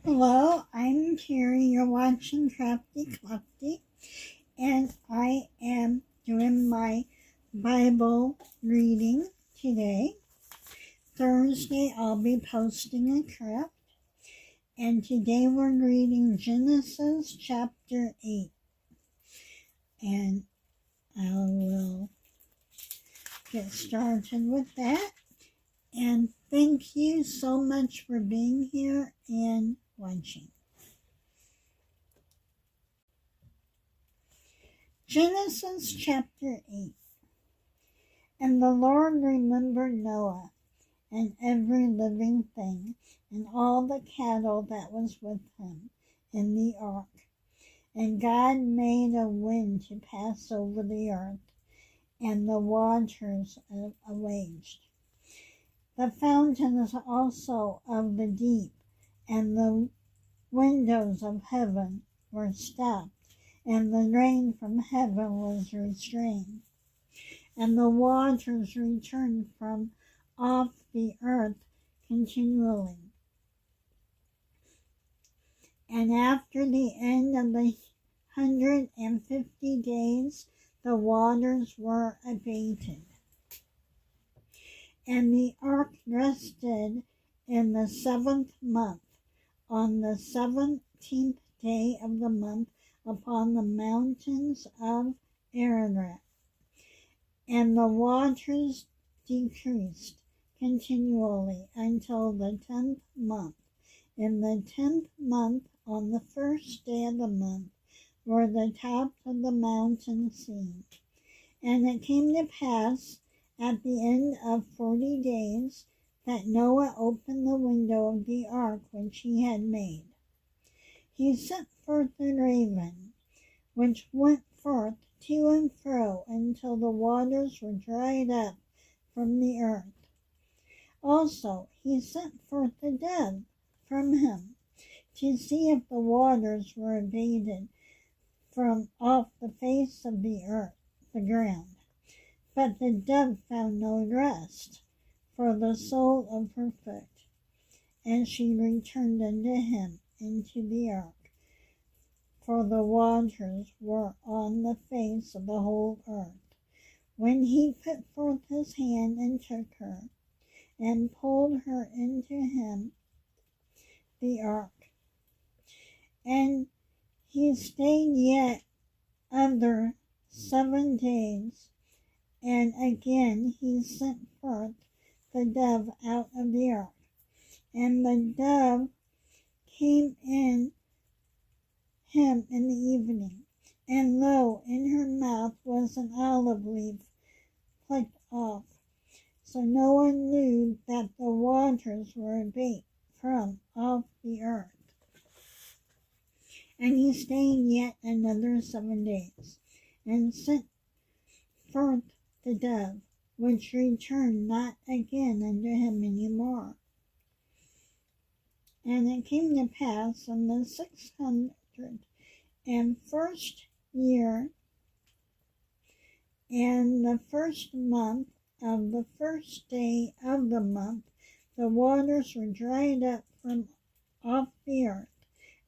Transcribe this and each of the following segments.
Hello, I'm Terry. You're watching Crafty Clefty, and I am doing my Bible reading today. Thursday, I'll be posting a craft, and today we're reading Genesis chapter 8. And I will get started with that. And thank you so much for being here and watching. Genesis chapter 8. And the Lord remembered Noah and every living thing and all the cattle that was with him in the ark. And God made a wind to pass over the earth, and the waters awaged. The fountains also of the deep and the windows of heaven were stopped, and the rain from heaven was restrained, and the waters returned from off the earth continually. And after the end of the 150 days, the waters were abated. And the ark rested in the 7th month, on the 17th day of the month, upon the mountains of Ararat. And the waters decreased continually until the 10th month. In the 10th month, on the 1st day of the month, were the tops of the mountains seen. And it came to pass at the end of 40 days that Noah opened the window of the ark which he had made. He sent forth a raven, which went forth to and fro until the waters were dried up from the earth. Also he sent forth a dove from him, to see if the waters were abated from off the face of the earth, the ground. But the dove found no rest for the sole of her foot, and she returned unto him into the ark, for the waters were on the face of the whole earth. When he put forth his hand and took her, and pulled her into him the ark, and he stayed yet other 7 days, and again he sent forth the dove out of the ark. And the dove came in him in the evening, and lo, in her mouth was an olive leaf plucked off. So Noah knew that the waters were abate from off the earth. And he stayed yet another 7 days, and sent forth the dove, which returned not again unto him any more. And it came to pass in the 601st year, and the 1st month of the 1st day of the month, the waters were dried up from off the earth,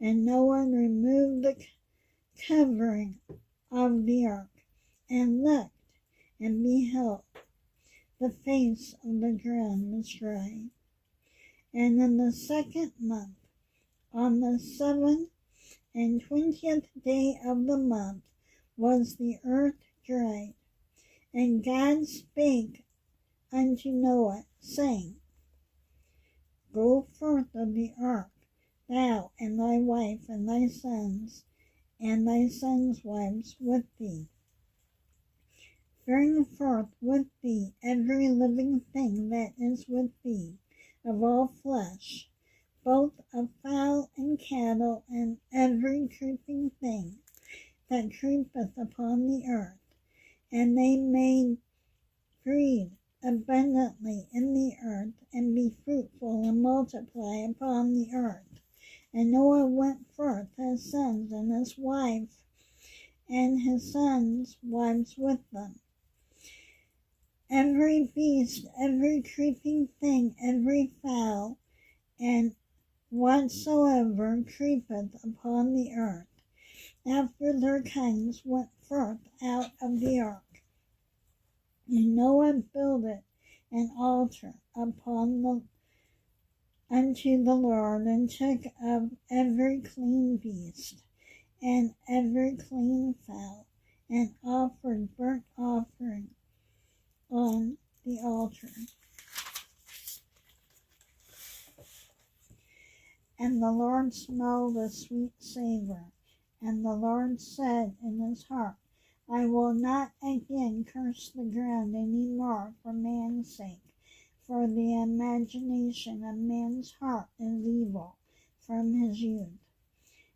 and Noah removed the covering of the ark, and looked, and beheld, the face of the ground was dry. And in the 2nd month, on the 27th day of the month, was the earth dried. And God spake unto Noah, saying, Go forth of the ark, thou and thy wife and thy sons wives with thee. Bring forth with thee every living thing that is with thee, of all flesh, both of fowl and cattle, and every creeping thing that creepeth upon the earth, and they may breed abundantly in the earth, and be fruitful and multiply upon the earth. And Noah went forth, his sons and his wife, and his sons' wives with them. Every beast, every creeping thing, every fowl, and whatsoever creepeth upon the earth, after their kinds went forth out of the ark. And Noah builded an altar unto the Lord, and took of every clean beast, and every clean fowl, and offered burnt offering on the altar. And the Lord smelled a sweet savor. And the Lord said in his heart, I will not again curse the ground any more for man's sake, for the imagination of man's heart is evil from his youth.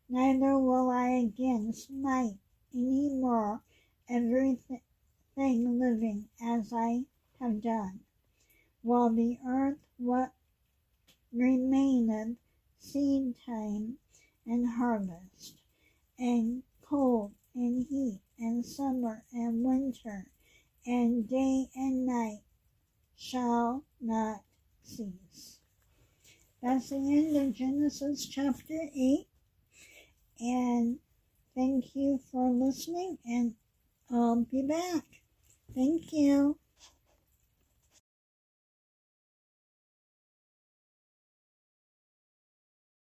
Neither will I again smite any more everything living as I have done, while the earth what remaineth seed time and harvest, and cold and heat, and summer and winter, and day and night shall not cease. That's the end of Genesis chapter 8. And thank you for listening, and I'll be back. Thank you.